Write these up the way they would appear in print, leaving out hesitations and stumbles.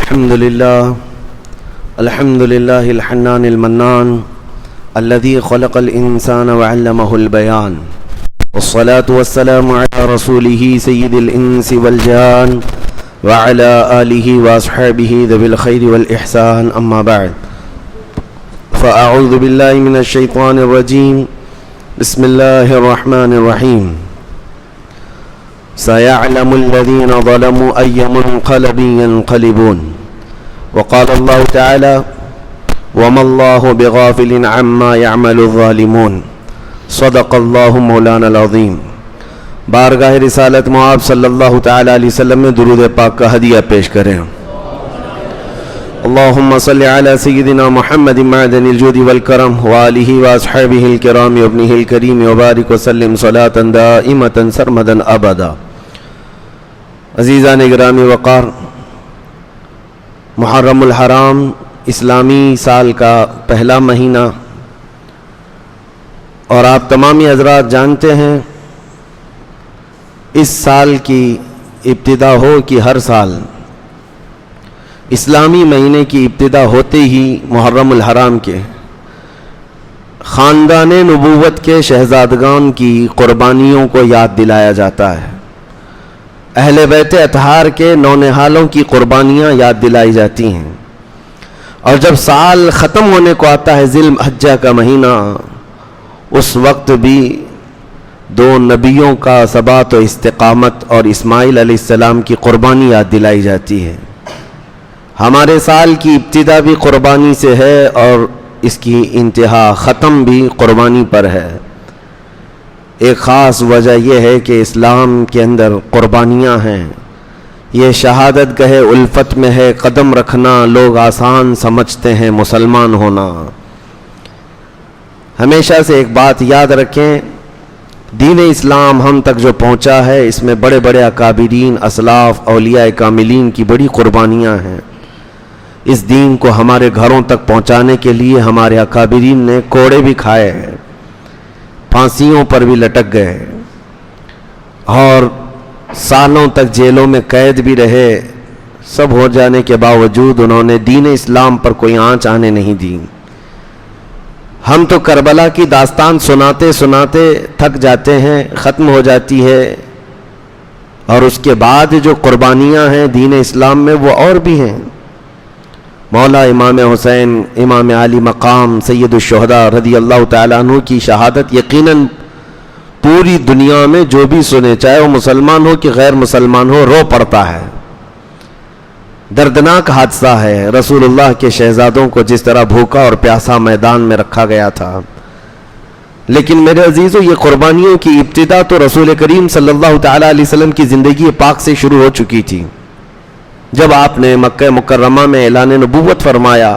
الحمد لله الحنان المنان الذي خلق الإنسان وعلمه البيان، والصلاة والسلام على رسوله سيد الإنس والجان وعلى آله وأصحابه ذوي الخير والإحسان. أما بعد، فأعوذ بالله من الشيطان الرجيم. بسم الله الرحمن الرحيم. سيعلم الذين ظلموا أي منقلب ينقلبون. وقال الله تعالى: وما الله بغافل عما يعمل الظالمون. صدق الله مولانا العظيم. بارگاہ رسالت معاب صلی اللہ تعالی علیہ وسلم میں درود پاک کا ہدیہ پیش کریں. اللہم صلی علی سیدنا محمد معدن الجود والکرم وآلہ واصحابہ الکرام وابنہ الکریم وبارک وسلم صلاة دائمة سرمدا ابدا. عزیزان گرامی وقار، محرم الحرام اسلامی سال کا پہلا مہینہ، اور آپ تمامی حضرات جانتے ہیں اس سال کی ابتدا ہو کہ ہر سال اسلامی مہینے کی ابتدا ہوتے ہی محرم الحرام کے خاندان نبوت کے شہزادگان کی قربانیوں کو یاد دلایا جاتا ہے. اہل بیت اطہار کے نونہالوں کی قربانیاں یاد دلائی جاتی ہیں. اور جب سال ختم ہونے کو آتا ہے ذی الحجہ کا مہینہ، اس وقت بھی دو نبیوں کا ثبات و استقامت اور اسماعیل علیہ السلام کی قربانی یاد دلائی جاتی ہے. ہمارے سال کی ابتدا بھی قربانی سے ہے اور اس کی انتہا ختم بھی قربانی پر ہے. ایک خاص وجہ یہ ہے کہ اسلام کے اندر قربانیاں ہیں. یہ شہادت گاہ الفت میں ہے قدم رکھنا، لوگ آسان سمجھتے ہیں مسلمان ہونا. ہمیشہ سے ایک بات یاد رکھیں، دین اسلام ہم تک جو پہنچا ہے اس میں بڑے بڑے اکابرین، اسلاف، اولیاء کاملین کی بڑی قربانیاں ہیں. اس دین کو ہمارے گھروں تک پہنچانے کے لیے ہمارے اکابرین نے کوڑے بھی کھائے ہیں، پھانسیوں پر بھی لٹک گئے، اور سالوں تک جیلوں میں قید بھی رہے. سب ہو جانے کے باوجود انہوں نے دین اسلام پر کوئی آنچ آنے نہیں دی. ہم تو کربلا کی داستان سناتے سناتے تھک جاتے ہیں، ختم ہو جاتی ہے، اور اس کے بعد جو قربانیاں ہیں دین اسلام میں وہ اور بھی ہیں. مولا امام حسین امام علی مقام سید الشہداء رضی اللہ تعالیٰ عنہ کی شہادت یقیناً پوری دنیا میں جو بھی سنے، چاہے وہ مسلمان ہو کہ غیر مسلمان ہو، رو پڑتا ہے. دردناک حادثہ ہے. رسول اللہ کے شہزادوں کو جس طرح بھوکا اور پیاسا میدان میں رکھا گیا تھا. لیکن میرے عزیزو، یہ قربانیوں کی ابتدا تو رسول کریم صلی اللہ تعالیٰ علیہ وسلم کی زندگی پاک سے شروع ہو چکی تھی. جب آپ نے مکہ مکرمہ میں اعلان نبوت فرمایا،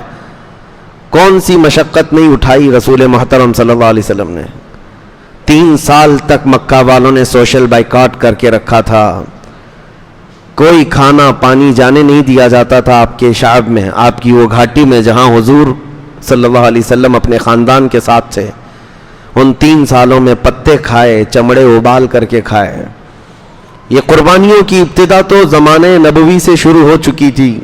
کون سی مشقت نہیں اٹھائی رسول محترم صلی اللہ علیہ وسلم نے. 3 سال تک مکہ والوں نے سوشل بائیکاٹ کر کے رکھا تھا. کوئی کھانا پانی جانے نہیں دیا جاتا تھا آپ کے شعب میں، آپ کی وہ گھاٹی میں جہاں حضور صلی اللہ علیہ وسلم اپنے خاندان کے ساتھ تھے. ان 3 سالوں میں پتے کھائے، چمڑے ابال کر کے کھائے. یہ قربانیوں کی ابتدا تو زمانے نبوی سے شروع ہو چکی تھی.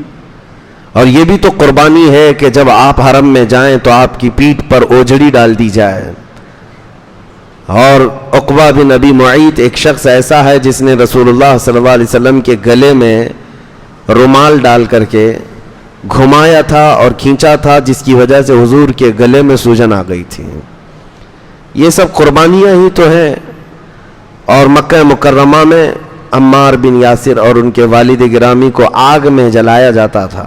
اور یہ بھی تو قربانی ہے کہ جب آپ حرم میں جائیں تو آپ کی پیٹھ پر اوجھڑی ڈال دی جائے. اور عقبہ بن ابی معیط ایک شخص ایسا ہے جس نے رسول اللہ صلی اللہ علیہ وسلم کے گلے میں رومال ڈال کر کے گھمایا تھا اور کھینچا تھا، جس کی وجہ سے حضور کے گلے میں سوجن آ گئی تھی. یہ سب قربانیاں ہی تو ہیں. اور مکہ مکرمہ میں عمار بن یاسر اور ان کے والد گرامی کو آگ میں جلایا جاتا تھا.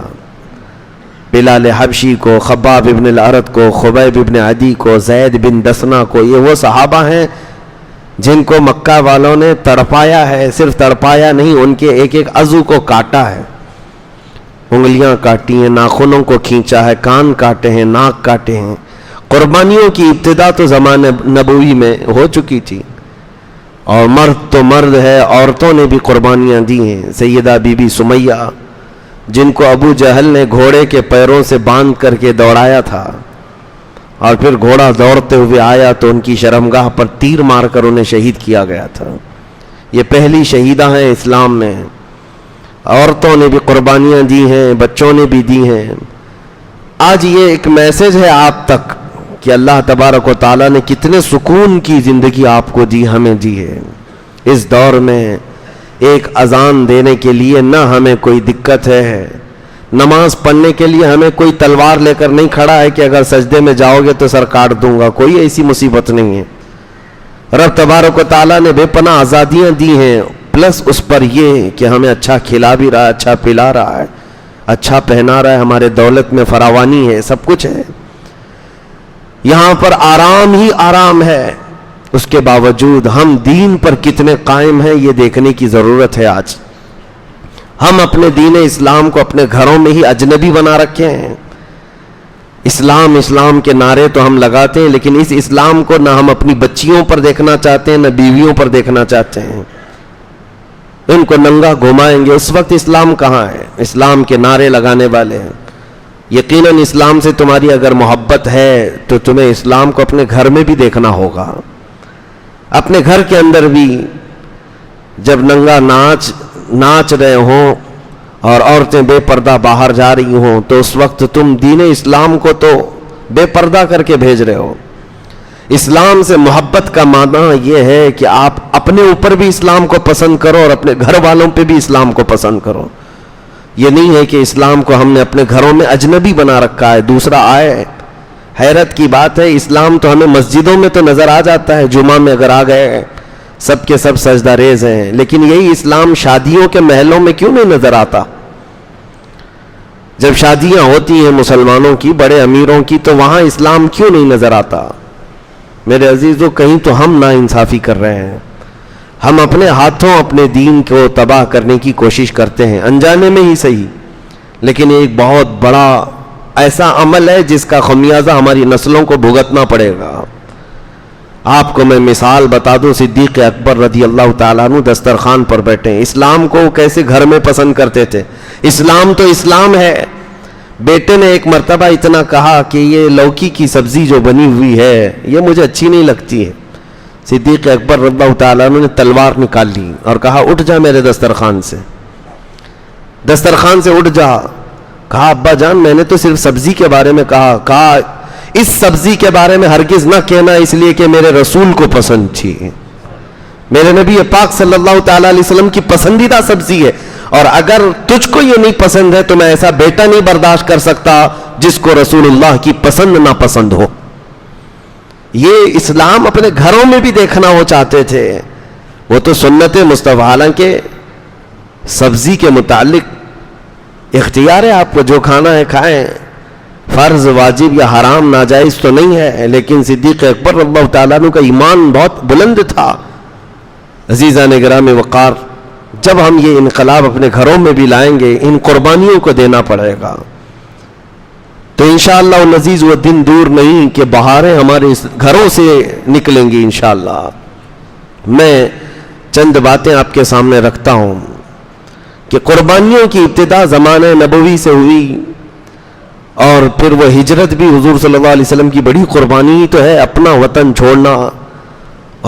بلال حبشی کو، خباب ابن الارت کو، خبیب ابن عدی کو، زید بن دسنہ کو، یہ وہ صحابہ ہیں جن کو مکہ والوں نے تڑپایا ہے. صرف تڑپایا نہیں، ان کے ایک ایک عضو کو کاٹا ہے. انگلیاں کاٹی ہیں، ناخنوں کو کھینچا ہے، کان کاٹے ہیں، ناک کاٹے ہیں. قربانیوں کی ابتدا تو زمانے نبوی میں ہو چکی تھی. اور مرد تو مرد ہے، عورتوں نے بھی قربانیاں دی ہیں. سیدہ بی بی سمیہ، جن کو ابو جہل نے گھوڑے کے پیروں سے باندھ کر کے دوڑایا تھا، اور پھر گھوڑا دوڑتے ہوئے آیا تو ان کی شرمگاہ پر تیر مار کر انہیں شہید کیا گیا تھا. یہ پہلی شہیدہ ہیں اسلام میں. عورتوں نے بھی قربانیاں دی ہیں, بچوں نے بھی دی ہیں. آج یہ ایک میسج ہے آپ تک کہ اللہ تبارک و تعالیٰ نے کتنے سکون کی زندگی آپ کو دی, ہمیں دی ہے. اس دور میں ایک اذان دینے کے لیے نہ ہمیں کوئی دقت ہے, نماز پڑھنے کے لیے ہمیں کوئی تلوار لے کر نہیں کھڑا ہے کہ اگر سجدے میں جاؤ گے تو سر کاٹ دوں گا, کوئی ایسی مصیبت نہیں ہے. رب تبارک و تعالیٰ نے بے پناہ آزادیاں دی ہیں, پلس اس پر یہ کہ ہمیں اچھا کھلا بھی رہا ہے, اچھا پلا رہا ہے, اچھا پہنا رہا ہے, ہمارے دولت میں فراوانی ہے, سب کچھ ہے. یہاں پر آرام ہی آرام ہے, اس کے باوجود ہم دین پر کتنے قائم ہیں یہ دیکھنے کی ضرورت ہے. آج ہم اپنے دین اسلام کو اپنے گھروں میں ہی اجنبی بنا رکھے ہیں. اسلام اسلام کے نعرے تو ہم لگاتے ہیں, لیکن اس اسلام کو نہ ہم اپنی بچیوں پر دیکھنا چاہتے ہیں, نہ بیویوں پر دیکھنا چاہتے ہیں. ان کو ننگا گھمائیں گے, اس وقت اسلام کہاں ہے؟ اسلام کے نعرے لگانے والے ہیں. یقیناً اسلام سے تمہاری اگر محبت ہے تو تمہیں اسلام کو اپنے گھر میں بھی دیکھنا ہوگا. اپنے گھر کے اندر بھی جب ننگا ناچ رہے ہوں اور عورتیں بے پردہ باہر جا رہی ہوں تو اس وقت تم دین اسلام کو تو بے پردہ کر کے بھیج رہے ہو. اسلام سے محبت کا معنی یہ ہے کہ آپ اپنے اوپر بھی اسلام کو پسند کرو اور اپنے گھر والوں پہ بھی اسلام کو پسند کرو. یہ نہیں ہے کہ اسلام کو ہم نے اپنے گھروں میں اجنبی بنا رکھا ہے, دوسرا آئے. حیرت کی بات ہے, اسلام تو ہمیں مسجدوں میں تو نظر آ جاتا ہے, جمعہ میں اگر آ گئے سب کے سب سجدہ ریز ہیں, لیکن یہی اسلام شادیوں کے محلوں میں کیوں نہیں نظر آتا؟ جب شادیاں ہوتی ہیں مسلمانوں کی, بڑے امیروں کی, تو وہاں اسلام کیوں نہیں نظر آتا؟ میرے عزیزو, کہیں تو ہم ناانصافی کر رہے ہیں. ہم اپنے ہاتھوں اپنے دین کو تباہ کرنے کی کوشش کرتے ہیں, انجانے میں ہی صحیح, لیکن ایک بہت بڑا ایسا عمل ہے جس کا خمیازہ ہماری نسلوں کو بھگتنا پڑے گا. آپ کو میں مثال بتا دوں, صدیق اکبر رضی اللہ تعالیٰ عنہ دسترخوان پر بیٹھے ہیں, اسلام کو کیسے گھر میں پسند کرتے تھے. اسلام تو اسلام ہے. بیٹے نے ایک مرتبہ اتنا کہا کہ یہ لوکی کی سبزی جو بنی ہوئی ہے یہ مجھے اچھی نہیں لگتی ہے. صدیق اکبر رضی اللہ تعالیٰ عنہ نے تلوار نکال لی اور کہا اٹھ جا میرے دسترخوان سے, دسترخوان سے اٹھ جا. کہا ابا جان میں نے تو صرف سبزی کے بارے میں کہا. کہا اس سبزی کے بارے میں ہرگز نہ کہنا, اس لیے کہ میرے رسول کو پسند تھی, میرے نبی پاک صلی اللہ تعالیٰ علیہ وسلم کی پسندیدہ سبزی ہے, اور اگر تجھ کو یہ نہیں پسند ہے تو میں ایسا بیٹا نہیں برداشت کر سکتا جس کو رسول اللہ کی پسند نہ پسند ہو. یہ اسلام اپنے گھروں میں بھی دیکھنا وہ چاہتے تھے. وہ تو سنت مصطفیٰ, حالانکہ سبزی کے متعلق اختیار ہے آپ کو, جو کھانا ہے کھائیں, فرض واجب یا حرام ناجائز تو نہیں ہے. لیکن صدیق اکبر رضی اللہ تعالیٰ عنہ کا ایمان بہت بلند تھا. عزیزان گرامی وقار, جب ہم یہ انقلاب اپنے گھروں میں بھی لائیں گے, ان قربانیوں کو دینا پڑے گا, تو انشاءاللہ العزیز وہ دن دور نہیں کہ بہاریں ہمارے گھروں سے نکلیں گی انشاءاللہ. میں چند باتیں آپ کے سامنے رکھتا ہوں کہ قربانیوں کی ابتدا زمانہ نبوی سے ہوئی, اور پھر وہ ہجرت بھی حضور صلی اللہ علیہ وسلم کی بڑی قربانی تو ہے, اپنا وطن چھوڑنا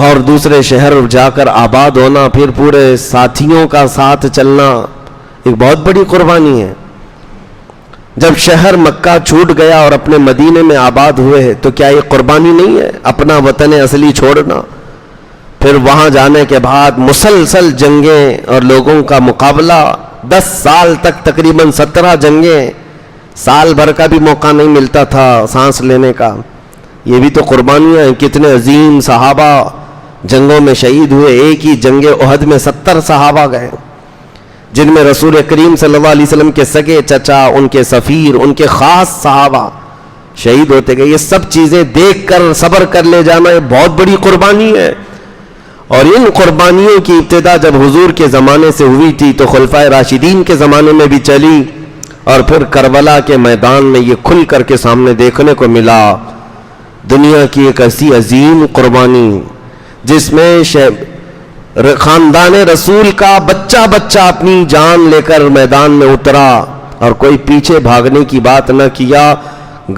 اور دوسرے شہر جا کر آباد ہونا, پھر پورے ساتھیوں کا ساتھ چلنا, ایک بہت بڑی قربانی ہے. جب شہر مکہ چھوٹ گیا اور اپنے مدینے میں آباد ہوئے تو کیا یہ قربانی نہیں ہے, اپنا وطن اصلی چھوڑنا؟ پھر وہاں جانے کے بعد مسلسل جنگیں اور لوگوں کا مقابلہ, 10 سال تک تقریباً 17 جنگیں, سال بھر کا بھی موقع نہیں ملتا تھا سانس لینے کا. یہ بھی تو قربانیاں ہیں. کتنے عظیم صحابہ جنگوں میں شہید ہوئے. ایک ہی جنگ احد میں 70 صحابہ گئے, جن میں رسول کریم صلی اللہ علیہ وسلم کے سگے چچا, ان کے سفیر, ان کے خاص صحابہ شہید ہوتے گئے. یہ سب چیزیں دیکھ کر صبر کر لے جانا یہ بہت بڑی قربانی ہے. اور ان قربانیوں کی ابتدا جب حضور کے زمانے سے ہوئی تھی تو خلفائے راشدین کے زمانے میں بھی چلی, اور پھر کربلا کے میدان میں یہ کھل کر کے سامنے دیکھنے کو ملا. دنیا کی ایک ایسی عظیم قربانی جس میں خاندان رسول کا بچہ بچہ اپنی جان لے کر میدان میں اترا, اور کوئی پیچھے بھاگنے کی بات نہ کیا.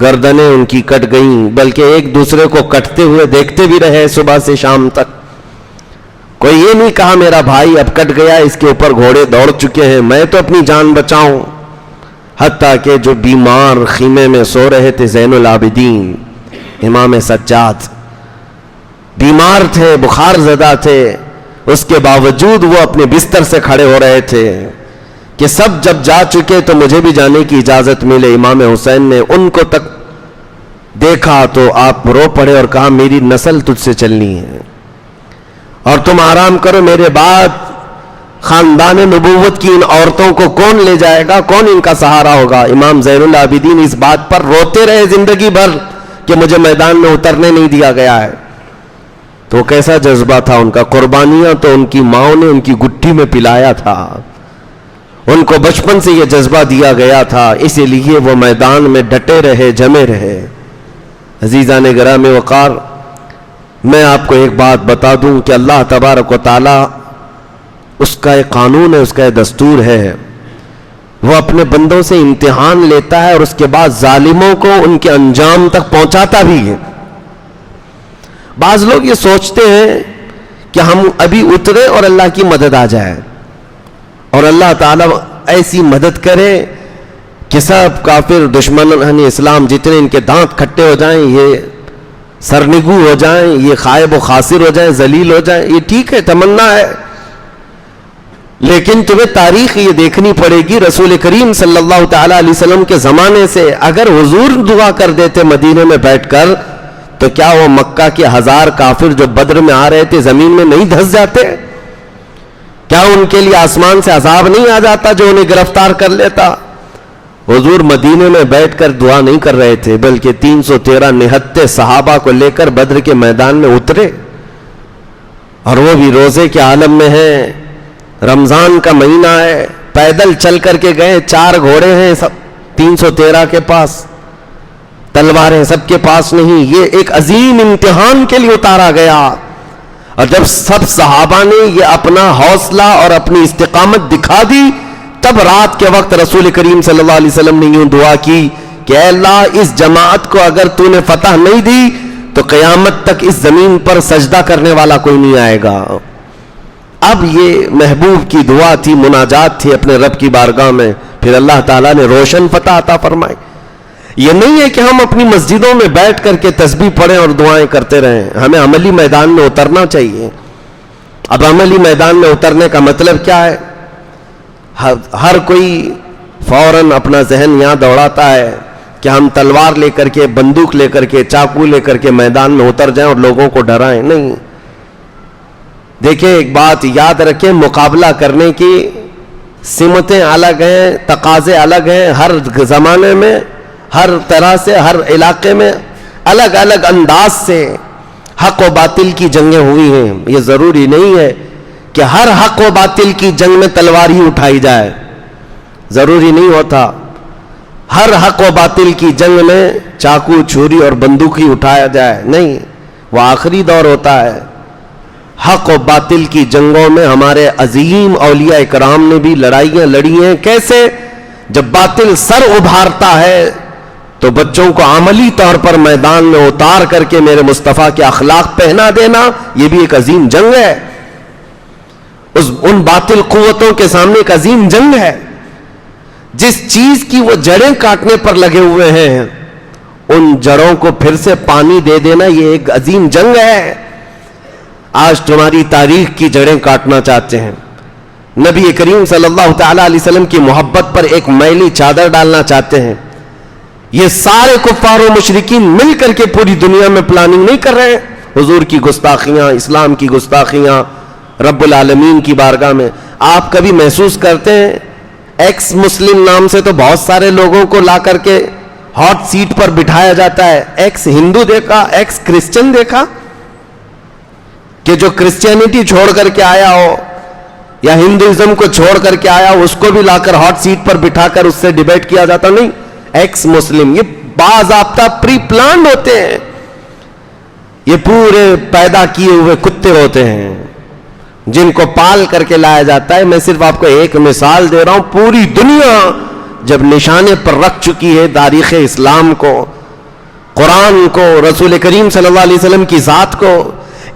گردنیں ان کی کٹ گئیں, بلکہ ایک دوسرے کو کٹتے ہوئے دیکھتے بھی رہے صبح سے شام تک. کوئی یہ نہیں کہا میرا بھائی اب کٹ گیا, اس کے اوپر گھوڑے دوڑ چکے ہیں, میں تو اپنی جان بچاؤں. حتیٰ کہ جو بیمار خیمے میں سو رہے تھے, زین العابدین امام سجاد بیمار تھے, بخار زدہ تھے, اس کے باوجود وہ اپنے بستر سے کھڑے ہو رہے تھے کہ سب جب جا چکے تو مجھے بھی جانے کی اجازت ملے. امام حسین نے ان کو تک دیکھا تو آپ رو پڑے اور کہا میری نسل تجھ سے چلنی ہے اور تم آرام کرو, میرے بعد خاندان نبوت کی ان عورتوں کو کون لے جائے گا, کون ان کا سہارا ہوگا. امام زین العابدین اس بات پر روتے رہے زندگی بھر کہ مجھے میدان میں اترنے نہیں دیا گیا ہے. تو کیسا جذبہ تھا ان کا, قربانیاں تو ان کی ماں نے ان کی گٹھی میں پلایا تھا, ان کو بچپن سے یہ جذبہ دیا گیا تھا, اسی لیے وہ میدان میں ڈٹے رہے, جمے رہے. عزیزان گرامی وقار, میں آپ کو ایک بات بتا دوں کہ اللہ تبارک و تعالی اس کا ایک قانون ہے, اس کا ایک دستور ہے, وہ اپنے بندوں سے امتحان لیتا ہے اور اس کے بعد ظالموں کو ان کے انجام تک پہنچاتا بھی ہے. بعض لوگ یہ سوچتے ہیں کہ ہم ابھی اترے اور اللہ کی مدد آ جائے اور اللہ تعالیٰ ایسی مدد کرے کہ سب کافر دشمن اسلام جتنے ان کے دانت کھٹے ہو جائیں, یہ سرنگو ہو جائیں, یہ خائب و خاسر ہو جائیں, ذلیل ہو جائیں. یہ ٹھیک ہے, تمنا ہے, لیکن تمہیں تاریخ یہ دیکھنی پڑے گی. رسول کریم صلی اللہ تعالی علیہ وسلم کے زمانے سے اگر حضور دعا کر دیتے مدینے میں بیٹھ کر, تو کیا وہ مکہ کے 1000 کافر جو بدر میں آ رہے تھے زمین میں نہیں دھس جاتے؟ کیا ان کے لیے آسمان سے عذاب نہیں آ جاتا جو انہیں گرفتار کر لیتا؟ حضور مدینے میں بیٹھ کر دعا نہیں کر رہے تھے, بلکہ 313 نہتے صحابہ کو لے کر بدر کے میدان میں اترے, اور وہ بھی روزے کے عالم میں ہیں, رمضان کا مہینہ ہے, پیدل چل کر کے گئے, 4 گھوڑے ہیں سب 313 کے پاس, تلواریں سب کے پاس نہیں. یہ ایک عظیم امتحان کے لیے اتارا گیا, اور جب سب صحابہ نے یہ اپنا حوصلہ اور اپنی استقامت دکھا دی, تب رات کے وقت رسول کریم صلی اللہ علیہ وسلم نے یوں دعا کی کہ اے اللہ اس جماعت کو اگر تو نے فتح نہیں دی تو قیامت تک اس زمین پر سجدہ کرنے والا کوئی نہیں آئے گا. اب یہ محبوب کی دعا تھی, مناجات تھی اپنے رب کی بارگاہ میں, پھر اللہ تعالیٰ نے روشن فتح عطا فرمائی. یہ نہیں ہے کہ ہم اپنی مسجدوں میں بیٹھ کر کے تسبیح پڑھیں اور دعائیں کرتے رہیں, ہمیں عملی میدان میں اترنا چاہیے. اب عملی میدان میں اترنے کا مطلب کیا ہے؟ ہر کوئی فوراً اپنا ذہن یہاں دوڑاتا ہے کہ ہم تلوار لے کر کے, بندوق لے کر کے, چاقو لے کر کے میدان میں اتر جائیں اور لوگوں کو ڈرائیں. نہیں, دیکھیں ایک بات یاد رکھیں, مقابلہ کرنے کی سمتیں الگ ہیں, تقاضے الگ ہیں. ہر زمانے میں, ہر طرح سے, ہر علاقے میں الگ الگ انداز سے حق و باطل کی جنگیں ہوئی ہیں. یہ ضروری نہیں ہے کہ ہر حق و باطل کی جنگ میں تلوار ہی اٹھائی جائے, ضروری نہیں ہوتا. ہر حق و باطل کی جنگ میں چاقو, چھری اور بندوق ہی اٹھایا جائے, نہیں, وہ آخری دور ہوتا ہے. حق و باطل کی جنگوں میں ہمارے عظیم اولیاء کرام نے بھی لڑائیاں لڑی ہیں. کیسے؟ جب باطل سر ابھارتا ہے تو بچوں کو عملی طور پر میدان میں اتار کر کے میرے مصطفیٰ کے اخلاق پہنا دینا, یہ بھی ایک عظیم جنگ ہے. ان باطل قوتوں کے سامنے ایک عظیم جنگ ہے. جس چیز کی وہ جڑیں کاٹنے پر لگے ہوئے ہیں, ان جڑوں کو پھر سے پانی دے دینا, یہ ایک عظیم جنگ ہے. آج تمہاری تاریخ کی جڑیں کاٹنا چاہتے ہیں, نبی کریم صلی اللہ تعالی علیہ وسلم کی محبت پر ایک میلی چادر ڈالنا چاہتے ہیں. یہ سارے کفار و مشرکین مل کر کے پوری دنیا میں پلاننگ نہیں کر رہے ہیں. حضور کی گستاخیاں, اسلام کی گستاخیاں رب العالمین کی بارگاہ میں. آپ کبھی محسوس کرتے ہیں ایکس مسلم نام سے تو بہت سارے لوگوں کو لا کر کے ہاٹ سیٹ پر بٹھایا جاتا ہے. ایکس ہندو دیکھا, ایکس کرسچن دیکھا کہ جو کرسچینٹی چھوڑ کر کے آیا ہو یا ہندوازم کو چھوڑ کر کے آیا ہو, اس کو بھی لا کر ہاٹ سیٹ پر بٹھا کر اس سے ڈیبیٹ کیا جاتا. نہیں, ایکس مسلم, یہ باضابطہ پری پلانڈ ہوتے ہیں. یہ پورے پیدا کیے ہوئے کتے ہوتے ہیں جن کو پال کر کے لایا جاتا ہے. میں صرف آپ کو ایک مثال دے رہا ہوں. پوری دنیا جب نشانے پر رکھ چکی ہے تاریخ اسلام کو, قرآن کو, رسول کریم صلی اللہ علیہ وسلم کی ذات کو,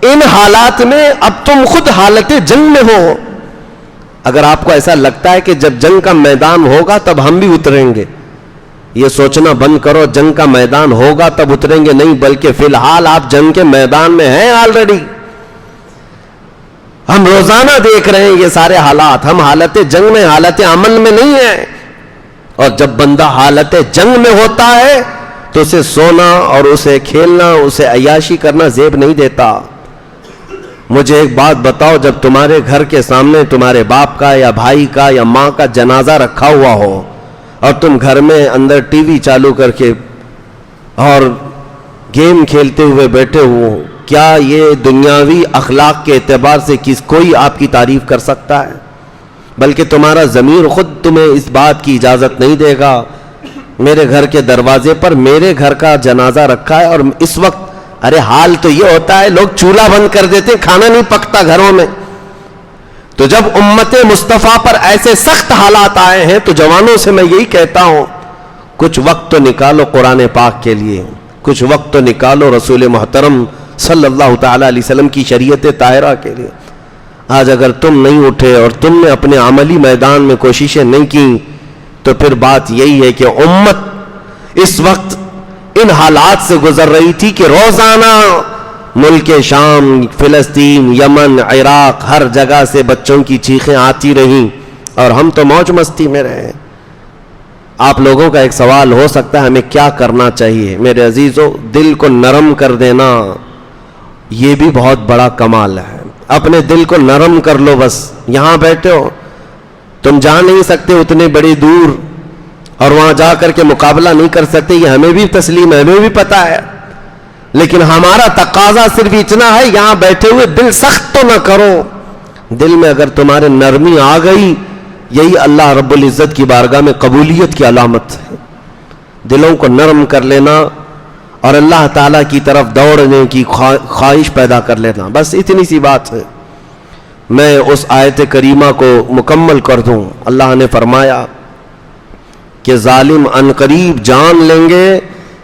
ان حالات میں اب تم خود حالت جنگ میں ہو. اگر آپ کو ایسا لگتا ہے کہ جب جنگ کا میدان ہوگا تب ہم بھی اتریں گے، یہ سوچنا بند کرو جنگ کا میدان ہوگا تب اتریں گے، نہیں، بلکہ فی الحال آپ جنگ کے میدان میں ہیں آلریڈی. ہم روزانہ دیکھ رہے ہیں یہ سارے حالات. ہم حالت جنگ میں، حالت امن میں نہیں ہیں. اور جب بندہ حالت جنگ میں ہوتا ہے تو اسے سونا اور اسے کھیلنا، اسے عیاشی کرنا زیب نہیں دیتا. مجھے ایک بات بتاؤ، جب تمہارے گھر کے سامنے تمہارے باپ کا یا بھائی کا یا ماں کا جنازہ رکھا ہوا ہو اور تم گھر میں اندر ٹی وی چالو کر کے اور گیم کھیلتے ہوئے بیٹھے ہو، کیا یہ دنیاوی اخلاق کے اعتبار سے کوئی آپ کی تعریف کر سکتا ہے؟ بلکہ تمہارا ضمیر خود تمہیں اس بات کی اجازت نہیں دے گا. میرے گھر کے دروازے پر میرے گھر کا جنازہ رکھا ہے اور اس وقت، ارے حال تو یہ ہوتا ہے لوگ چولہا بند کر دیتے، کھانا نہیں پکتا گھروں میں. تو جب امت مصطفیٰ پر ایسے سخت حالات آئے ہیں تو جوانوں سے میں یہی کہتا ہوں، کچھ وقت تو نکالو قرآن پاک کے لیے، کچھ وقت تو نکالو رسول محترم صلی اللہ تعالی علیہ وسلم کی شریعت طاہرہ کے لیے. آج اگر تم نہیں اٹھے اور تم نے اپنے عملی میدان میں کوششیں نہیں کی تو پھر بات یہی ہے کہ امت اس وقت ان حالات سے گزر رہی تھی کہ روزانہ ملک شام، فلسطین، یمن، عراق، ہر جگہ سے بچوں کی چیخیں آتی رہیں اور ہم تو موج مستی میں رہے. آپ لوگوں کا ایک سوال ہو سکتا ہے ہمیں کیا کرنا چاہیے؟ میرے عزیزو، دل کو نرم کر دینا یہ بھی بہت بڑا کمال ہے. اپنے دل کو نرم کر لو. بس یہاں بیٹھے ہو، تم جا نہیں سکتے اتنے بڑی دور اور وہاں جا کر کے مقابلہ نہیں کر سکتے، یہ ہمیں بھی تسلیم ہے، ہمیں بھی پتا ہے. لیکن ہمارا تقاضا صرف اتنا ہے، یہاں بیٹھے ہوئے دل سخت تو نہ کرو. دل میں اگر تمہارے نرمی آ گئی، یہی اللہ رب العزت کی بارگاہ میں قبولیت کی علامت ہے. دلوں کو نرم کر لینا اور اللہ تعالیٰ کی طرف دوڑنے کی خواہش پیدا کر لینا، بس اتنی سی بات ہے. میں اس آیت کریمہ کو مکمل کر دوں. اللہ نے فرمایا کہ ظالم عنقریب جان لیں گے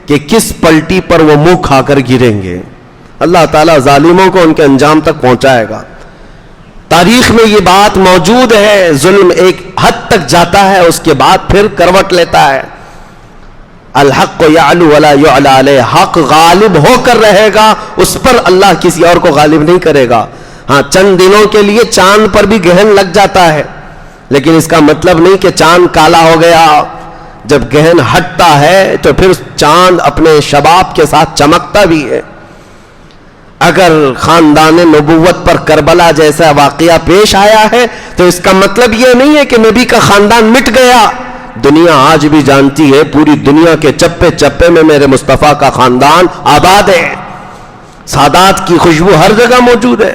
کہ کس پلٹی پر وہ منہ کھا کر گریں گے. اللہ تعالیٰ ظالموں کو ان کے انجام تک پہنچائے گا. تاریخ میں یہ بات موجود ہے، ظلم ایک حد تک جاتا ہے، اس کے بعد پھر کروٹ لیتا ہے. الحق یعلو ولا یعلی علیہ، حق غالب ہو کر رہے گا، اس پر اللہ کسی اور کو غالب نہیں کرے گا. ہاں، چند دنوں کے لیے چاند پر بھی گہن لگ جاتا ہے، لیکن اس کا مطلب نہیں کہ چاند کالا ہو گیا. جب گہن ہٹتا ہے تو پھر چاند اپنے شباب کے ساتھ چمکتا بھی ہے. اگر خاندان نبوت پر کربلا جیسا واقعہ پیش آیا ہے تو اس کا مطلب یہ نہیں ہے کہ نبی کا خاندان مٹ گیا. دنیا آج بھی جانتی ہے، پوری دنیا کے چپے چپے میں میرے مصطفیٰ کا خاندان آباد ہے. سادات کی خوشبو ہر جگہ موجود ہے.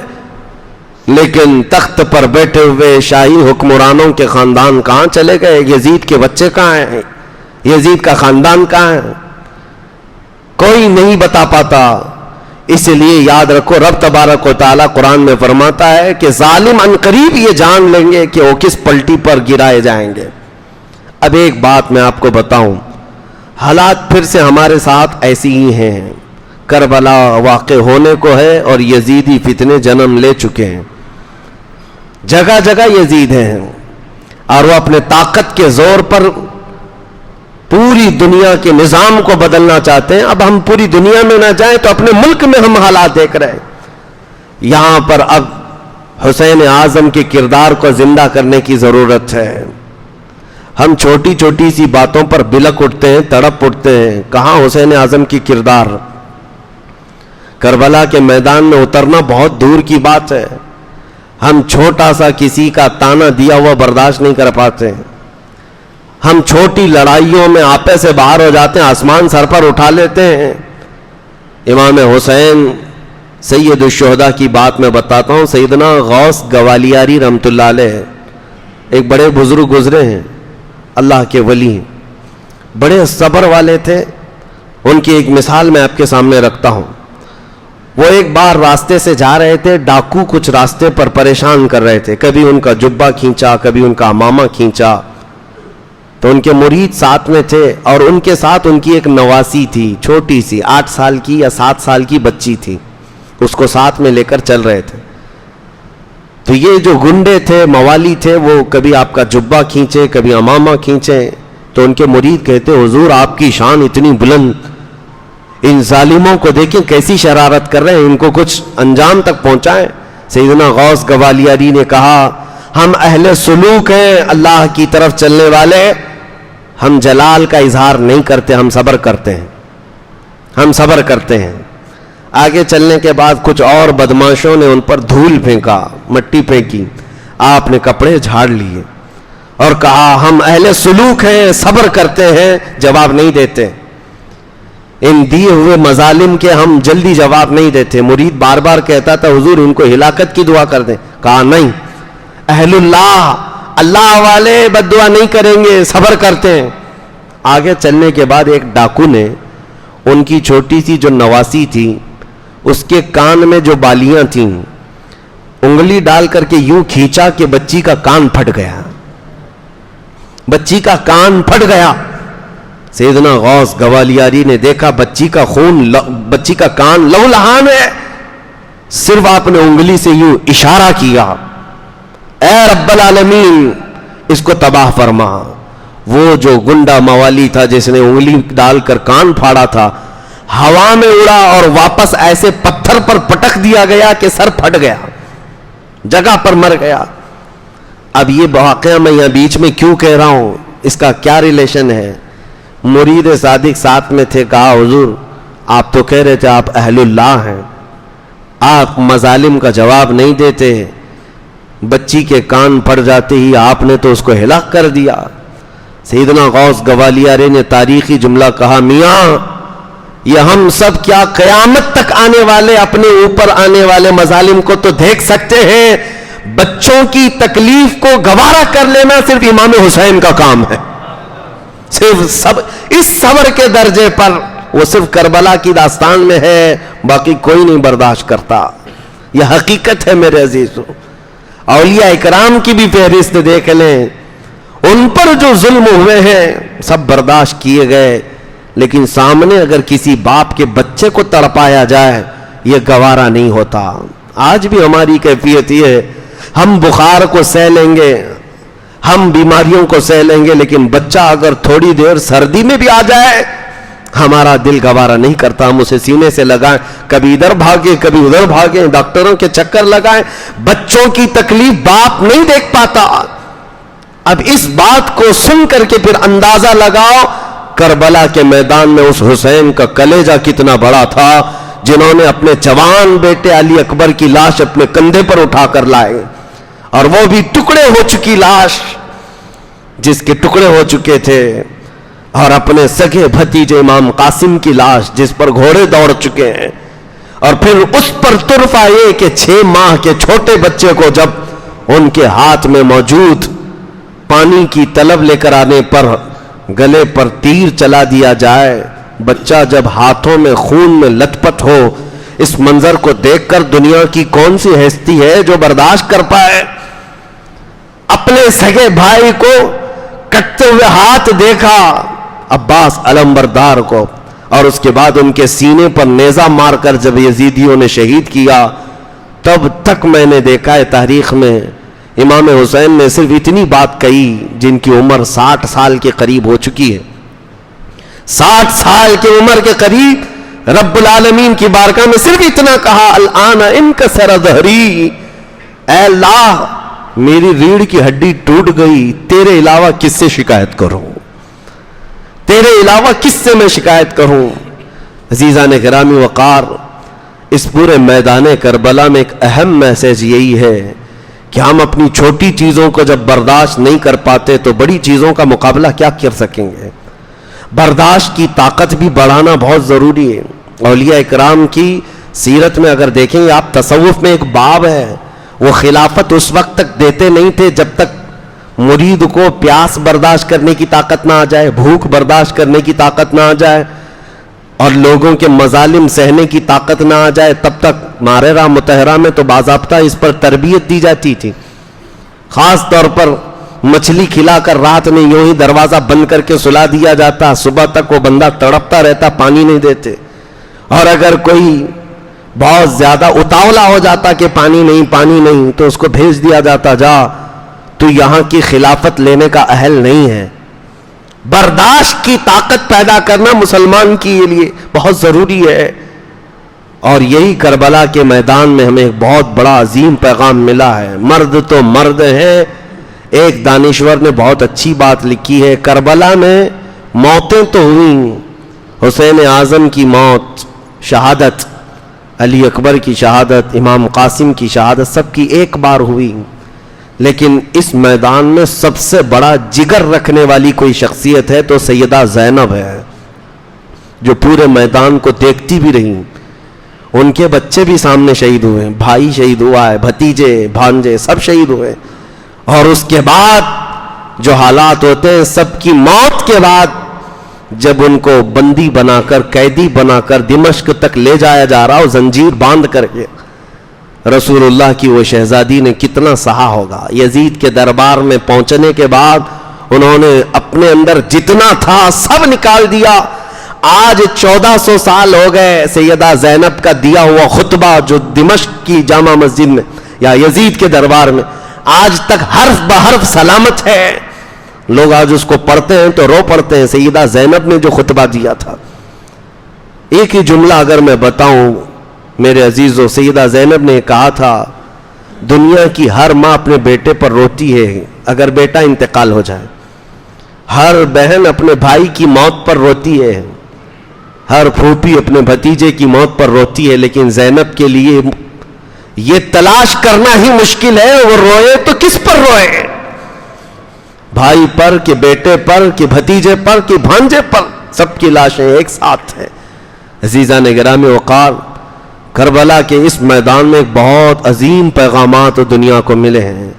لیکن تخت پر بیٹھے ہوئے شاہی حکمرانوں کے خاندان کہاں چلے گئے؟ یزید کے بچے کہاں ہیں؟ یزید کا خاندان کہاں ہے؟ کوئی نہیں بتا پاتا. اس لیے یاد رکھو، رب تبارک و تعالیٰ قرآن میں فرماتا ہے کہ ظالم عنقریب یہ جان لیں گے کہ وہ کس پلٹی پر گرائے جائیں گے. اب ایک بات میں آپ کو بتاؤں، حالات پھر سے ہمارے ساتھ ایسی ہی ہیں. کربلا واقع ہونے کو ہے اور یزیدی فتنے جنم لے چکے ہیں. جگہ جگہ یزید ہیں اور وہ اپنے طاقت کے زور پر پوری دنیا کے نظام کو بدلنا چاہتے ہیں. اب ہم پوری دنیا میں نہ جائیں تو اپنے ملک میں ہم حالات دیکھ رہے ہیں. یہاں پر اب حسین اعظم کے کردار کو زندہ کرنے کی ضرورت ہے. ہم چھوٹی چھوٹی سی باتوں پر بلک اٹھتے ہیں، تڑپ اٹھتے ہیں. کہاں حسین اعظم کی کردار؟ کربلا کے میدان میں اترنا بہت دور کی بات ہے. ہم چھوٹا سا کسی کا تانا دیا ہوا برداشت نہیں کر پاتے. ہم چھوٹی لڑائیوں میں آپے سے باہر ہو جاتے ہیں، آسمان سر پر اٹھا لیتے ہیں. امام حسین سید الشہداء کی بات میں بتاتا ہوں. سیدنا غوث گوالیاری رحمت اللہ علیہ ایک بڑے بزرگ گزرے ہیں، اللہ کے ولی، بڑے صبر والے تھے. ان کی ایک مثال میں آپ کے سامنے رکھتا ہوں. وہ ایک بار راستے سے جا رہے تھے، ڈاکو کچھ راستے پر پریشان کر رہے تھے. کبھی ان کا جبہ کھینچا، کبھی ان کا امامہ کھینچا. تو ان کے مرید ساتھ میں تھے اور ان کے ساتھ ان کی ایک نواسی تھی، چھوٹی سی 8 سال کی یا 7 سال کی بچی تھی. اس کو ساتھ میں لے کر چل رہے تھے. تو یہ جو گنڈے تھے، موالی تھے، وہ کبھی آپ کا جبہ کھینچے، کبھی امامہ کھینچے. تو ان کے مرید کہتے حضور آپ کی شان اتنی بلند، ان ظالموں کو دیکھیں کیسی شرارت کر رہے ہیں، ان کو کچھ انجام تک پہنچائیں. سیدنا غوث گوالیاری نے کہا ہم اہل سلوک ہیں، اللہ کی طرف چلنے والے، ہم جلال کا اظہار نہیں کرتے، ہم صبر کرتے ہیں، ہم صبر کرتے ہیں. آگے چلنے کے بعد کچھ اور بدماشوں نے ان پر دھول پھینکا، مٹی پھینکی. آپ نے کپڑے جھاڑ لیے اور کہا ہم اہل سلوک ہیں، صبر کرتے ہیں، جواب نہیں دیتے. ان دیے ہوئے مظالم کے ہم جلدی جواب نہیں دیتے. مرید بار بار کہتا تھا حضور ان کو ہلاکت کی دعا کر دیں. کہا نہیں، اہل اللہ، اللہ والے بد دعا نہیں کریں گے، صبر کرتے ہیں. آگے چلنے کے بعد ایک ڈاکو نے ان کی چھوٹی سی جو نواسی تھی اس کے کان میں جو بالیاں تھیں انگلی ڈال کر کے یوں کھینچا کہ بچی کا کان پھٹ گیا، بچی کا کان پھٹ گیا. سیدنا غوث گوالیاری نے دیکھا بچی کا خون، بچی کا کان لہولہان ہے. صرف آپ نے انگلی سے یوں اشارہ کیا، اے رب العالمین اس کو تباہ فرما. وہ جو گنڈا موالی تھا جس نے انگلی ڈال کر کان پھاڑا تھا، ہوا میں اڑا اور واپس ایسے پتھر پر پٹک دیا گیا کہ سر پھٹ گیا، جگہ پر مر گیا. اب یہ واقعہ میں یہاں بیچ میں کیوں کہہ رہا ہوں، اس کا کیا ریلیشن ہے؟ مرید صادق ساتھ میں تھے. کہا حضور آپ تو کہہ رہے تھے آپ اہل اللہ ہیں، آپ مظالم کا جواب نہیں دیتے، بچی کے کان پھٹ جاتے ہی آپ نے تو اس کو ہلاک کر دیا. سیدنا غوث گوالیاری نے تاریخی جملہ کہا میاں یہ ہم سب کیا قیامت تک آنے والے اپنے اوپر آنے والے مظالم کو تو دیکھ سکتے ہیں، بچوں کی تکلیف کو گوارا کر لینا صرف امام حسین کا کام ہے. صرف سب اس صبر کے درجے پر وہ صرف کربلا کی داستان میں ہے، باقی کوئی نہیں برداشت کرتا. یہ حقیقت ہے میرے عزیزو. اولیاء اکرام کی بھی فہرست دیکھ لیں، ان پر جو ظلم ہوئے ہیں سب برداشت کیے گئے، لیکن سامنے اگر کسی باپ کے بچے کو تڑپایا جائے یہ گوارا نہیں ہوتا. آج بھی ہماری کیفیت یہ ہے، ہم بخار کو سہ لیں گے، ہم بیماریوں کو سہ لیں گے، لیکن بچہ اگر تھوڑی دیر سردی میں بھی آ جائے ہمارا دل گوارا نہیں کرتا. ہم اسے سینے سے لگائیں، کبھی ادھر بھاگیں کبھی ادھر بھاگیں، ڈاکٹروں کے چکر لگائیں، بچوں کی تکلیف باپ نہیں دیکھ پاتا. اب اس بات کو سن کر کے پھر اندازہ لگاؤ کربلا کے میدان میں اس حسین کا کلیجہ کتنا بڑا تھا جنہوں نے اپنے جوان بیٹے علی اکبر کی لاش اپنے کندھے پر اٹھا کر لائے، اور وہ بھی ٹکڑے ہو چکی لاش جس کے ٹکڑے ہو چکے تھے، اور اپنے سگے بھتیجے امام قاسم کی لاش جس پر گھوڑے دوڑ چکے ہیں، اور پھر اس پر طرفہ یہ کہ 6 ماہ کے چھوٹے بچے کو جب ان کے ہاتھ میں موجود پانی کی طلب لے کر آنے پر گلے پر تیر چلا دیا جائے، بچہ جب ہاتھوں میں خون میں لت پت ہو، اس منظر کو دیکھ کر دنیا کی کون سی ہستی ہے جو برداشت کر پائے؟ اپنے سگے بھائی کو کٹتے ہوئے ہاتھ دیکھا، عباس علمبردار کو، اور اس کے بعد ان کے سینے پر نیزہ مار کر جب یزیدیوں نے شہید کیا، تب تک میں نے دیکھا ہے تاریخ میں امام حسین نے صرف اتنی بات کہی جن کی عمر 60 سال کے قریب ہو چکی ہے. 60 سال کی عمر کے قریب رب العالمین کی بارگاہ میں صرف اتنا کہا الآن انکسر ظہری، اے اللہ میری ریڑھ کی ہڈی ٹوٹ گئی، تیرے علاوہ کس سے شکایت کروں، تیرے علاوہ کس سے میں شکایت کروں. عزیزان گرامی وقار، اس پورے میدان کربلا میں ایک اہم میسج یہی ہے کہ ہم اپنی چھوٹی چیزوں کو جب برداشت نہیں کر پاتے تو بڑی چیزوں کا مقابلہ کیا کر سکیں گے. برداشت کی طاقت بھی بڑھانا بہت ضروری ہے. اولیاء اکرام کی سیرت میں اگر دیکھیں گے آپ، تصوف میں ایک باب ہے، وہ خلافت اس وقت تک دیتے نہیں تھے جب تک مرید کو پیاس برداشت کرنے کی طاقت نہ آ جائے، بھوک برداشت کرنے کی طاقت نہ آ جائے، اور لوگوں کے مظالم سہنے کی طاقت نہ آ جائے. تب تک ماررہ متحرہ میں تو باضابطہ اس پر تربیت دی جاتی تھی. خاص طور پر مچھلی کھلا کر رات میں یوں ہی دروازہ بند کر کے سلا دیا جاتا، صبح تک وہ بندہ تڑپتا رہتا، پانی نہیں دیتے. اور اگر کوئی بہت زیادہ اتاولا ہو جاتا کہ پانی نہیں تو اس کو بھیج دیا جاتا، جا تو یہاں کی خلافت لینے کا اہل نہیں ہے۔ برداشت کی طاقت پیدا کرنا مسلمان کے لیے بہت ضروری ہے، اور یہی کربلا کے میدان میں ہمیں ایک بہت بڑا عظیم پیغام ملا ہے۔ مرد تو مرد ہے۔ ایک دانشور نے بہت اچھی بات لکھی ہے، کربلا میں موتیں تو ہوئیں، حسین اعظم کی موت، شہادت، علی اکبر کی شہادت، امام قاسم کی شہادت، سب کی ایک بار ہوئی، لیکن اس میدان میں سب سے بڑا جگر رکھنے والی کوئی شخصیت ہے تو سیدہ زینب ہے، جو پورے میدان کو دیکھتی بھی رہی۔ ان کے بچے بھی سامنے شہید ہوئے، بھائی شہید ہوا ہے، بھتیجے بھانجے سب شہید ہوئے، اور اس کے بعد جو حالات ہوتے ہیں، سب کی موت کے بعد جب ان کو بندی بنا کر، قیدی بنا کر دمشق تک لے جایا جا رہا، زنجیر باندھ کر کے، رسول اللہ کی وہ شہزادی نے کتنا سہا ہوگا۔ یزید کے دربار میں پہنچنے کے بعد انہوں نے اپنے اندر جتنا تھا سب نکال دیا۔ آج 1400 سال ہو گئے سیدہ زینب کا دیا ہوا خطبہ جو دمشق کی جامع مسجد میں یا یزید کے دربار میں آج تک حرف بحرف سلامت ہے۔ لوگ آج اس کو پڑھتے ہیں تو رو پڑتے ہیں۔ سیدہ زینب نے جو خطبہ دیا تھا، ایک ہی جملہ اگر میں بتاؤں میرے عزیزو، سیدہ زینب نے کہا تھا، دنیا کی ہر ماں اپنے بیٹے پر روتی ہے اگر بیٹا انتقال ہو جائے، ہر بہن اپنے بھائی کی موت پر روتی ہے، ہر پھوپھی اپنے بھتیجے کی موت پر روتی ہے، لیکن زینب کے لیے یہ تلاش کرنا ہی مشکل ہے وہ روئے تو کس پر روئے، بھائی پر کہ بیٹے پر کہ بھتیجے پر کہ بھانجے پر، سب کی لاشیں ایک ساتھ ہیں۔ عزیزان گرامی وقار، کربلا کے اس میدان میں ایک بہت عظیم پیغامات دنیا کو ملے ہیں،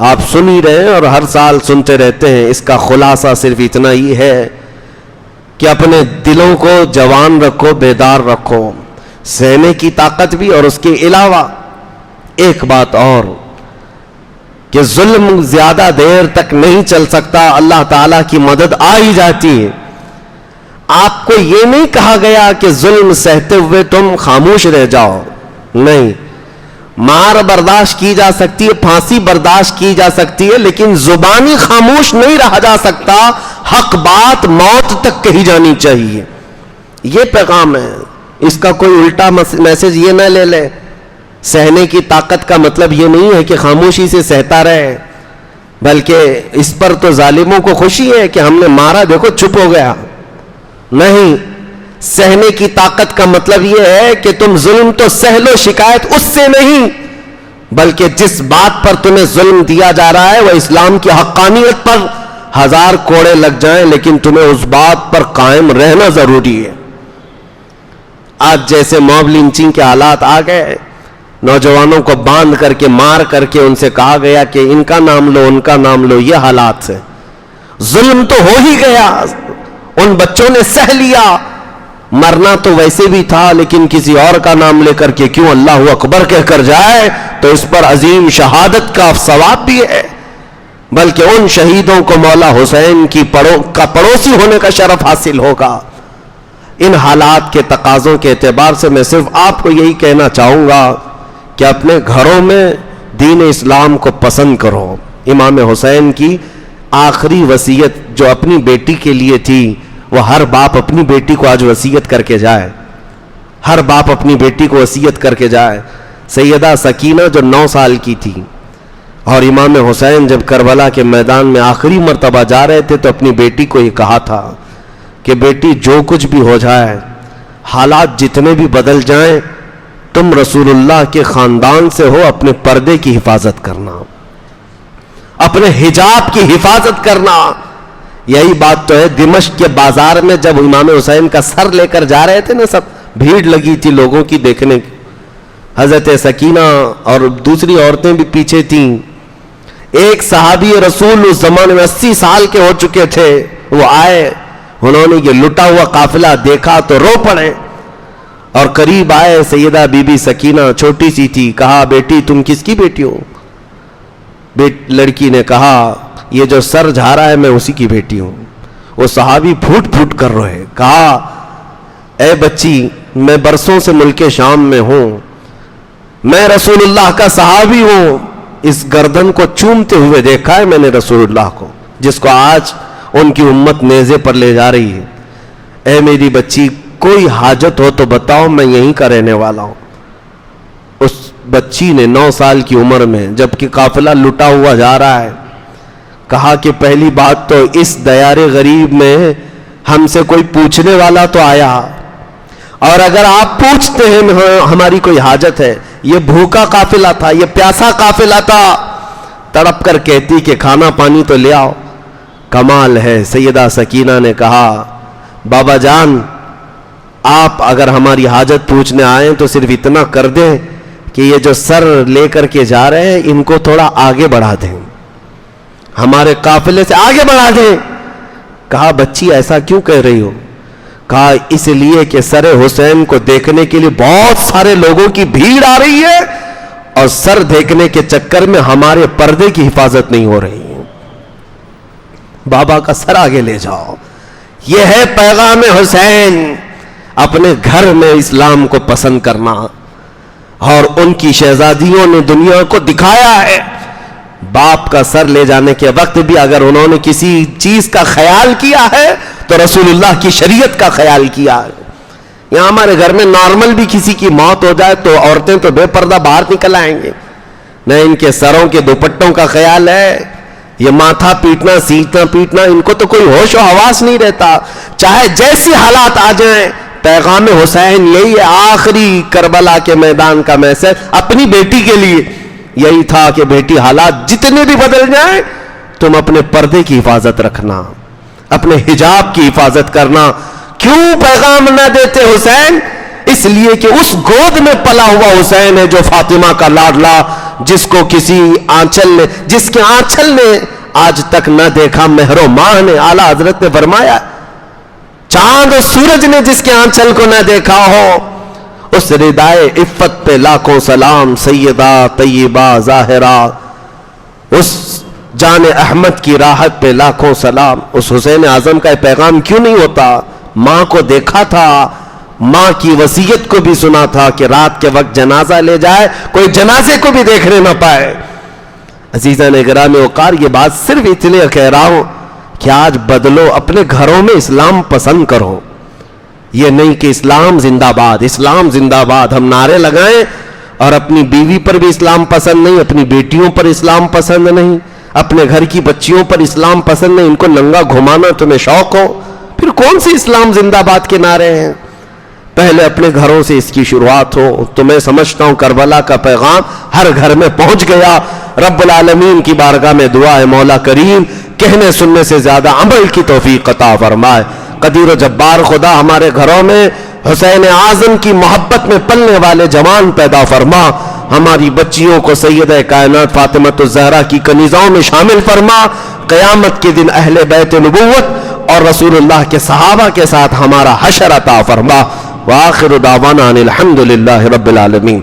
آپ سن ہی رہے ہیں اور ہر سال سنتے رہتے ہیں۔ اس کا خلاصہ صرف اتنا ہی ہے کہ اپنے دلوں کو جوان رکھو، بیدار رکھو، سہنے کی طاقت بھی، اور اس کے علاوہ ایک بات اور کہ ظلم زیادہ دیر تک نہیں چل سکتا، اللہ تعالیٰ کی مدد آ ہی جاتی ہے۔ آپ کو یہ نہیں کہا گیا کہ ظلم سہتے ہوئے تم خاموش رہ جاؤ، نہیں، مار برداشت کی جا سکتی ہے، پھانسی برداشت کی جا سکتی ہے، لیکن زبانی خاموش نہیں رہا جا سکتا، حق بات موت تک کہی جانی چاہیے، یہ پیغام ہے۔ اس کا کوئی الٹا میسج یہ نہ لے لے، سہنے کی طاقت کا مطلب یہ نہیں ہے کہ خاموشی سے سہتا رہے، بلکہ اس پر تو ظالموں کو خوشی ہے کہ ہم نے مارا، دیکھو چپ ہو گیا، نہیں، سہنے کی طاقت کا مطلب یہ ہے کہ تم ظلم تو سہ لو، شکایت اس سے نہیں، بلکہ جس بات پر تمہیں ظلم دیا جا رہا ہے وہ اسلام کی حقانیت پر 1000 کوڑے لگ جائیں، لیکن تمہیں اس بات پر قائم رہنا ضروری ہے۔ آج جیسے موب لنچنگ کے حالات آ گئے، نوجوانوں کو باندھ کر کے مار کر کے ان سے کہا گیا کہ ان کا نام لو ان کا نام لو، یہ حالات سے ظلم تو ہو ہی گیا، ان بچوں نے سہ لیا، مرنا تو ویسے بھی تھا، لیکن کسی اور کا نام لے کر کے کیوں اللہ اکبر کہہ کر جائے تو اس پر عظیم شہادت کا ثواب بھی ہے، بلکہ ان شہیدوں کو مولا حسین کی پڑوسی ہونے کا شرف حاصل ہوگا۔ ان حالات کے تقاضوں کے اعتبار سے میں صرف آپ کو یہی کہنا چاہوں گا کہ اپنے گھروں میں دین اسلام کو پسند کرو۔ امام حسین کی آخری وصیت جو اپنی بیٹی کے لیے تھی، وہ ہر باپ اپنی بیٹی کو آج وصیت کر کے جائے، ہر باپ اپنی بیٹی کو وصیت کر کے جائے۔ سیدہ سکینہ جو 9 سال کی تھی، اور امام حسین جب کربلا کے میدان میں آخری مرتبہ جا رہے تھے تو اپنی بیٹی کو یہ کہا تھا کہ بیٹی جو کچھ بھی ہو جائے، حالات جتنے بھی بدل جائیں، تم رسول اللہ کے خاندان سے ہو، اپنے پردے کی حفاظت کرنا، اپنے حجاب کی حفاظت کرنا۔ یہی بات تو ہے، دمشق کے بازار میں جب امام حسین کا سر لے کر جا رہے تھے نا، سب بھیڑ لگی تھی لوگوں کی دیکھنے کی، حضرت سکینہ اور دوسری عورتیں بھی پیچھے تھیں۔ ایک صحابی رسول اس زمانے میں 80 سال کے ہو چکے تھے، وہ آئے، انہوں نے یہ لٹا ہوا قافلہ دیکھا تو رو پڑے، اور قریب آئے، سیدہ بی بی سکینہ چھوٹی سی تھی، کہا بیٹی تم کس کی بیٹی ہو؟ لڑکی نے کہا یہ جو سر جھارا ہے میں اسی کی بیٹی ہوں۔ وہ صحابی پھوٹ پھوٹ کر روئے، کہا اے بچی میں برسوں سے ملک شام میں ہوں، میں رسول اللہ کا صحابی ہوں، اس گردن کو چومتے ہوئے دیکھا ہے میں نے رسول اللہ کو، جس کو آج ان کی امت نیزے پر لے جا رہی ہے۔ اے میری بچی، کوئی حاجت ہو تو بتاؤ، میں یہیں کا رہنے والا ہوں۔ اس بچی نے 9 سال کی عمر میں، جبکہ قافلہ لٹا ہوا جا رہا ہے، کہا کہ پہلی بات تو اس دیار غریب میں ہم سے کوئی پوچھنے والا تو آیا، اور اگر آپ پوچھتے ہیں ہماری کوئی حاجت ہے، یہ بھوکا قافلہ تھا، یہ پیاسا قافلہ تھا، تڑپ کر کہتی کہ کھانا پانی تو لے آؤ۔ کمال ہے، سیدہ سکینہ نے کہا بابا جان، آپ اگر ہماری حاجت پوچھنے آئیں تو صرف اتنا کر دیں کہ یہ جو سر لے کر کے جا رہے ہیں ان کو تھوڑا آگے بڑھا دیں، ہمارے قافلے سے آگے بڑھا دیں۔ کہا بچی ایسا کیوں کہہ رہی ہو؟ کہا اس لیے کہ سر حسین کو دیکھنے کے لیے بہت سارے لوگوں کی بھیڑ آ رہی ہے، اور سر دیکھنے کے چکر میں ہمارے پردے کی حفاظت نہیں ہو رہی۔ بابا کا سر آگے لے جاؤ۔ یہ ہے پیغام حسین، اپنے گھر میں اسلام کو پسند کرنا، اور ان کی شہزادیوں نے دنیا کو دکھایا ہے۔ باپ کا سر لے جانے کے وقت بھی اگر انہوں نے کسی چیز کا خیال کیا ہے تو رسول اللہ کی شریعت کا خیال کیا ہے۔ یہاں ہمارے گھر میں نارمل بھی کسی کی موت ہو جائے تو عورتیں تو بے پردہ باہر نکل آئیں گے، نہ ان کے سروں کے دوپٹوں کا خیال ہے، یہ ماتھا پیٹنا سینٹنا پیٹنا، ان کو تو کوئی ہوش و حواس نہیں رہتا، چاہے جیسی حالات آ جائیں۔ پیغام حسین یہی ہے، آخری کربلا کے میدان کا میسج اپنی بیٹی کے لیے یہی تھا کہ بیٹی حالات جتنے بھی بدل جائیں تم اپنے پردے کی حفاظت رکھنا، اپنے حجاب کی حفاظت کرنا۔ کیوں پیغام نہ دیتے حسین؟ اس لیے کہ اس گود میں پلا ہوا حسین ہے جو فاطمہ کا لاڈلا، جس کو کسی آنچل نے، جس کے آنچل نے آج تک نہ دیکھا مہر و ماہ نے، اعلیٰ حضرت نے فرمایا، چاند و سورج نے جس کے آنچل کو نہ دیکھا ہو، اس ردائے عفت پہ لاکھوں سلام، سیدہ طیبہ ظاہرہ، اس جان احمد کی راحت پہ لاکھوں سلام۔ اس حسین اعظم کا پیغام کیوں نہیں ہوتا؟ ماں کو دیکھا تھا، ماں کی وصیت کو بھی سنا تھا کہ رات کے وقت جنازہ لے جائے، کوئی جنازے کو بھی دیکھنے نہ پائے۔ عزیزان گرامی وقار، یہ بات صرف اس لیے کہہ رہا ہوں کہ آج بدلو، اپنے گھروں میں اسلام پسند کرو۔ یہ نہیں کہ اسلام زندہ باد، اسلام زندہ باد ہم نعرے لگائیں اور اپنی بیوی پر بھی اسلام پسند نہیں، اپنی بیٹیوں پر اسلام پسند نہیں، اپنے گھر کی بچیوں پر اسلام پسند نہیں، ان کو ننگا گھمانا تمہیں شوق ہو، پھر کون سی اسلام زندہ باد کے نعرے ہیں؟ پہلے اپنے گھروں سے اس کی شروعات ہو۔ تو میں سمجھتا ہوں کربلا کا پیغام ہر گھر میں پہنچ گیا۔ رب العالمین کی بارگاہ میں دعا ہے مولا کریم کہنے سننے سے زیادہ عمل کی توفیق عطا فرمائے۔ قدیر و جبار خدا ہمارے گھروں میں حسین اعظم کی محبت میں پلنے والے جوان پیدا فرما، ہماری بچیوں کو سیدہ کائنات فاطمۃ الزہرا کی کنیزوں میں شامل فرما، قیامت کے دن اہل بیت نبوت اور رسول اللہ کے صحابہ کے ساتھ ہمارا حشر عطا فرما۔ وآخر دعوانا ان الحمد للہ رب العالمین۔